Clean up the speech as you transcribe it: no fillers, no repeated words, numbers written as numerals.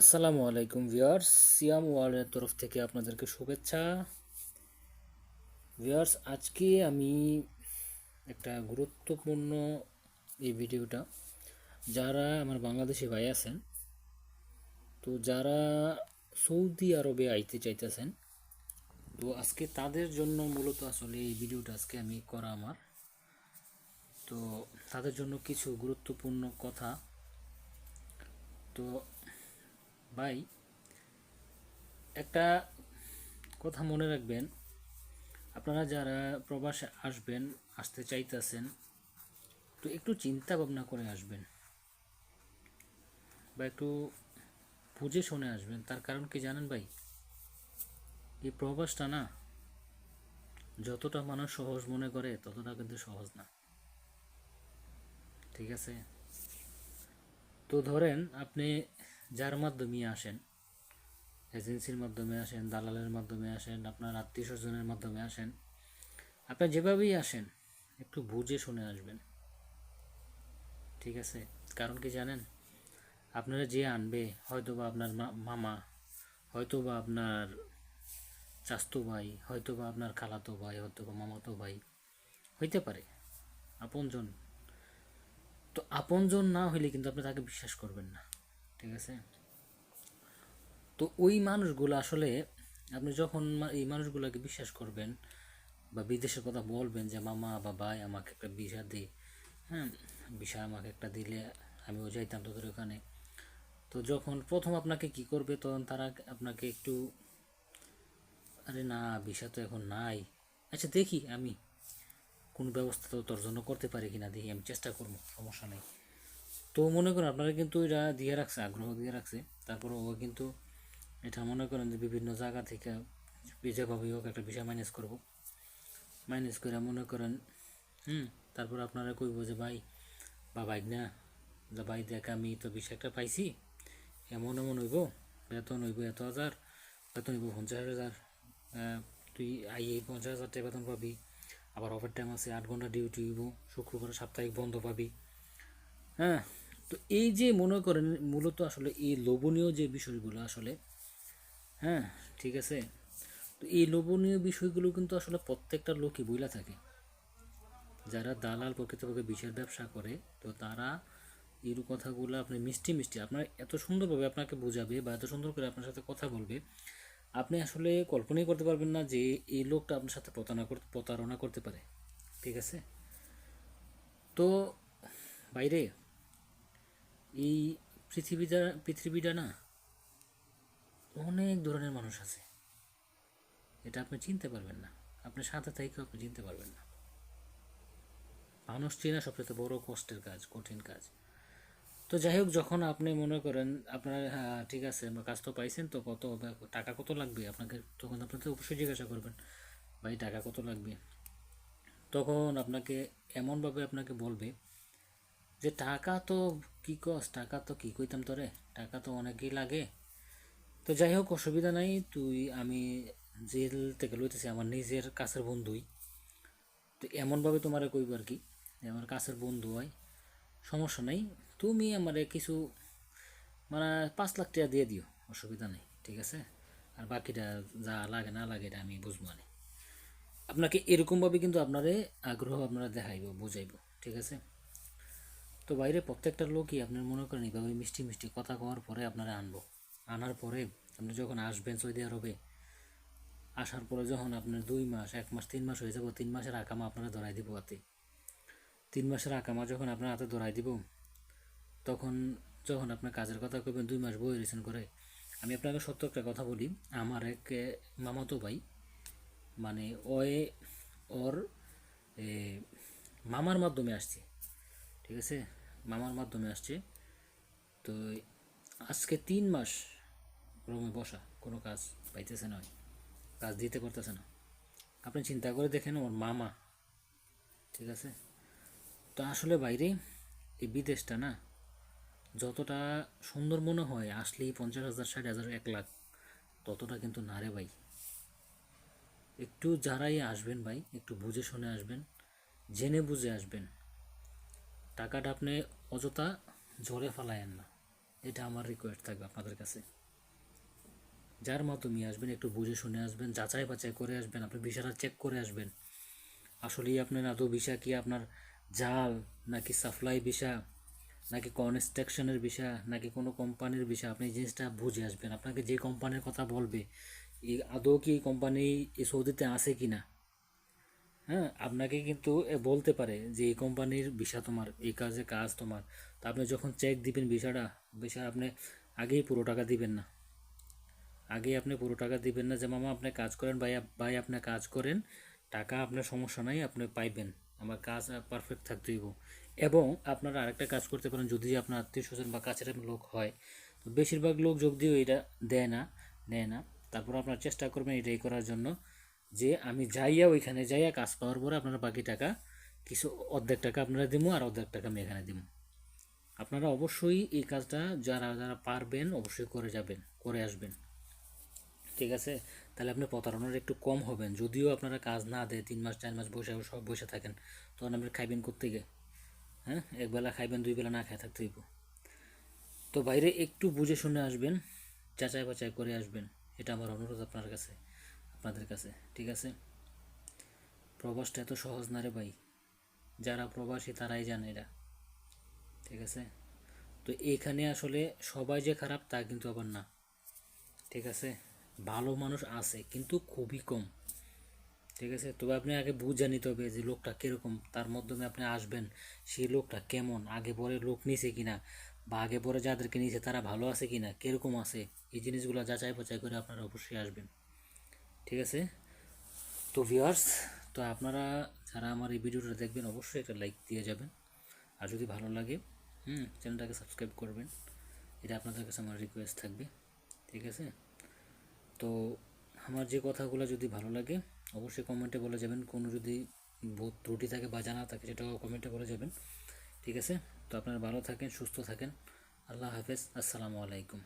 আসসালামু আলাইকুম ভিউয়ার্স, সিয়াম ওয়ার্ল্ডের তরফ থেকে আপনাদেরকে শুভেচ্ছা। ভিউয়ার্স, আজকে আমি একটা গুরুত্বপূর্ণ এই ভিডিওটা যারা আমার বাংলাদেশি ভাই আছেন, তো যারা সৌদি আরবে আইতে চাইতেছেন, তো আজকে তাদের জন্য মূলত আসলে এই ভিডিওটা আজকে আমি করা আমার। তো তাদের জন্য কিছু গুরুত্বপূর্ণ কথা। তো ভাই, একটা কথা মনে রাখবেন, আপনারা যারা প্রবাসে আসতে চাইতেছেন, তো একটু চিন্তা ভাবনা করে আসবেন বা একটু বুঝে শুনে আসবেন। তার কারণ কি জানেন ভাই, এই প্রবাসটা না, যতটা মানুষ সহজ মনে করে ততটা কিন্তু সহজ না। ঠিক আছে? তো ধরেন আপনি যার মাধ্যমে আসেন, এজেন্সির মাধ্যমে আসেন, দালালের মাধ্যমে আসেন, আপনার আত্মীয় স্বজনের মাধ্যমে আসেন, আপনি যেভাবেই আসেন একটু বুঝে শুনে আসবেন। ঠিক আছে? কারণ কি জানেন, আপনারা যে আনবে হয়তো বা আপনার মামা, হয়তো বা আপনার চাচতো ভাই, হয়তো বা আপনার খালাতো ভাই, হয়তো বা মামাতো ভাই হইতে পারে, আপনজন। তো আপনজন না হইলে কিন্তু আপনি তাকে বিশ্বাস করবেন না। ঠিক আছে? তো ওই মানুষগুলো আসলে আপনি যখন এই মানুষগুলোকে বিশ্বাস করবেন বা বিদেশের কথা বলবেন যে মামা বা ভাই আমাকে একটা ভিসা দে, হ্যাঁ, ভিসা আমাকে একটা দিলে আমিও যাইতাম তোদের ওখানে। তো যখন প্রথম আপনাকে কি করবে, তখন তারা আপনাকে একটু, আরে না, ভিসা তো এখন নাই, আচ্ছা দেখি আমি কোন ব্যবস্থা তো তোর জন্য করতে পারি কিনা, দেখি আমি চেষ্টা করবো, সমস্যা নেই। তো মনে করেন আপনারা কিন্তু এটা দিয়ে রাখছে, আগ্রহ দিয়ে রাখছে। তারপর ও কিন্তু এটা মনে করেন যে বিভিন্ন জায়গা থেকে যেভাবেই হোক একটা বিষয় ম্যানেজ করে মনে করেন, হুম, তারপর আপনারা কইব যে ভাই বা ভাই না, যে ভাই দেখ আমি তো বিষয় একটা পাইছি, এমন এমন হইব, বেতন হইব 1,000, বেতন হইব 50,000, তুই এই 50,000 টাকা বেতন পাবি, আবার ওভার টাইম আছে, 8 ঘন্টা ডিউটি হইব, শুক্রবার সাপ্তাহিক বন্ধ পাবি। হ্যাঁ, তো এই যে মনে করেন মূলত আসলে এই লোভনীয় যে বিষয়গুলো আসলে, হ্যাঁ, ঠিক আছে, তো এই লোভনীয় বিষয়গুলো কিন্তু আসলে প্রত্যেকটা লোকই বইলা থাকে। যারা দালাল প্রকৃতপক্ষে বিষের ব্যবসা করে, তো তারা এই কথাগুলো আপনি মিষ্টি মিষ্টি আপনার এত সুন্দরভাবে আপনাকে বোঝাবে বা এত সুন্দর করে আপনার সাথে কথা বলবে, আপনি আসলে কল্পনাই করতে পারবেন না যে এই লোকটা আপনার সাথে প্রতারণা করতে পারে। ঠিক আছে? তো বাইরে এই পৃথিবীটা না, অনেক ধরনের মানুষ আছে, এটা আপনি চিনতে পারবেন না, আপনার সাথে থেকেও আপনি চিনতে পারবেন না। মানুষ চেনা সবচেয়ে বড় কষ্টের কাজ, কঠিন কাজ। তো যাই হোক, যখন আপনি মনে করেন আপনার, হ্যাঁ ঠিক আছে কাজ তো পাইছেন, তো কত টাকা কত লাগবে আপনাকে, তখন আপনি তো অবশ্যই জিজ্ঞাসা করবেন ভাই টাকা কত লাগবে। তখন আপনাকে এমনভাবে আপনাকে বলবে যে টাকা তো কি কস, টাকা তো কি কইতাম তোরে, টাকা তো অনেকই লাগে। তো যাই হোক, অসুবিধা নাই, আমি জেল থেকে লইতেছি আমার নিজের কাছের বন্ধুই, তো এমনভাবে তোমারে কইব আর কি, আমার কাছের বন্ধু হয়, সমস্যা নেই, তুমি আমারে কিছু মানে 5 লাখ টাকা দিয়ে দিও, অসুবিধা নেই। ঠিক আছে? আর বাকিটা যা লাগে না লাগে এটা আমি বুঝবো মানে। আপনাকে এরকমভাবে কিন্তু আপনারে আগ্রহ আপনারা দেখাইব, বুঝাইব। ঠিক আছে? তো বাইরে প্রত্যেকটা লোকই আপনার মনে করেন এইভাবে মিষ্টি মিষ্টি কথা কওয়ার পরে আপনারা আনার পরে আপনি যখন আসবেন সৌদি আরবে, আসার পরে যখন আপনার 2 মাস, 1 মাস, 3 মাস হয়ে যাব, 3 মাসের আকামা আপনারা ধরাই দিব হাতে। 3 মাসের আকামা যখন আপনার হাতে ধরাই দিব, তখন যখন আপনার কাজের কথা কইবেন 2 মাস বই রিসেন্ট করে, আমি আপনাকে সত্য একটা কথা বলি, আমার এক মামাতো ভাই, মানে ওর এ, মামার মাধ্যমে আসছে। ঠিক আছে? মামার মাধ্যমে আসছে। তো আজকে 3 মাস রুমে বসা, কোনো কাজ পাইতেছে না, কাজ দিতে পারতেছে না। আপনি চিন্তা করে দেখেন, ওর মামা। ঠিক আছে? তো আসলে বাইরে এই বিদেশটা না, যতটা সুন্দর মনে হয় আসলেই 50,000, 60,000, 1 লাখ, ততটা কিন্তু না রে ভাই। একটু যারাই আসবেন ভাই, একটু বুঝে শুনে আসবেন, জেনে বুঝে আসবেন। টাকাটা আপনি অযথা ঝরে ফেলায়েন না, এটা আমার রিকোয়েস্ট থাকবে আপনাদের কাছে। যার মাধ্যমে আসবেন একটু বুঝে শুনে আসবেন, যাচাই বাছাই করে আসবেন, আপনি ভিসাটা চেক করে আসবেন আসলেই আপনার আদৌ ভিসা কি আপনার জাল, নাকি সাপ্লাই ভিসা, নাকি কনস্ট্রাকশনের ভিসা, নাকি কোনো কোম্পানির ভিসা। আপনি এই জিনিসটা বুঝে আসবেন। আপনাকে যে কোম্পানির কথা বলবে এই আদৌ কি এই কোম্পানি এই সৌদিতে আছে কি না। হ্যাঁ, আপনাকে কিন্তু বলতে পারে যে এই কোম্পানির ভিসা তোমার, এই কাজে কাজ তোমার। তা আপনি যখন চেক দিবেন ভিসা আপনি আগেই পুরো টাকা দিবেন না। আগে আপনি পুরো টাকা দিবেন না যে মামা আপনি কাজ করেন, ভাই আপনি কাজ করেন, টাকা আপনার সমস্যা নাই, আপনি পাইবেন, আমার কাজ পারফেক্ট থাকতে হইব। এবং আপনারা আরেকটা কাজ করতে পারেন, যদি আপনার আত্মীয় স্বজন বা কাছের লোক হয়, তো বেশিরভাগ লোক যোগ দিয়েও এটা নেয় না। তারপর আপনার চেষ্টা করবেন এটাই করার জন্য যে আমি যাইয়া ওইখানে যাইয়া কাজ পাওয়ার পরে আপনারা বাকি টাকা কিছু অর্ধেক টাকা আপনারা দিব আর অর্ধেক টাকা আমি এখানে দিব। আপনারা অবশ্যই এই কাজটা যারা যারা পারবেন অবশ্যই করে আসবেন। ঠিক আছে, তাহলে আপনি প্রতারণার একটু কম হবেন। যদিও আপনারা কাজ না দেয় 3 মাস 4 মাস বসে থাকেন, তখন আপনি খাইবেন কোত্থেকে? হ্যাঁ, একবেলা খাইবেন, 2 বেলা না খাই থাকতে হইব। তো বাইরে একটু বুঝে শুনে আসবেন, যাচাই বাছাই করে আসবেন, এটা আমার অনুরোধ আপনাদের কাছে। ঠিক আছে, প্রবাসটা এত সহজ না রে ভাই, যারা প্রবাসী তারাই জানে এটা। ঠিক আছে, তো এখানে আসলে সবাই যে খারাপ তা কিন্তু আবার না। ঠিক আছে, ভালো মানুষ আছে কিন্তু খুবই কম। ঠিক আছে, তবে আপনি আগে বুঝে নিতে হবে যে লোকটা কীরকম, তার মাধ্যমে আপনি আসবেন সেই লোকটা কেমন, আগে পরে লোক নিছে কিনা, বা আগে পরে যাদেরকে নিয়েছে তারা ভালো আছে কিনা, কীরকম আছে, এই জিনিসগুলো যাচাই বাছাই করে আপনারা অবশ্যই আসবেন। ঠিক আছে, তো ভিউয়ার্স, তো আপনারা যারা আমার এই ভিডিওটা দেখবেন অবশ্যই একটা লাইক দিয়ে যাবেন, আর যদি ভালো লাগে চ্যানেলটাকে সাবস্ক্রাইব করবেন, এটা আপনাদের কাছে আমার রিকোয়েস্ট থাকবে। ঠিক আছে, তো আমার যে কথাগুলো যদি ভালো লাগে অবশ্যই কমেন্টে বলে যাবেন, কোনো যদি বোধ ত্রুটি থাকে বা জানা থাকে সেটাও কমেন্টে বলে যাবেন। ঠিক আছে, তো আপনারা ভালো থাকেন, সুস্থ থাকেন। আল্লাহ হাফেজ, আসসালামু আলাইকুম।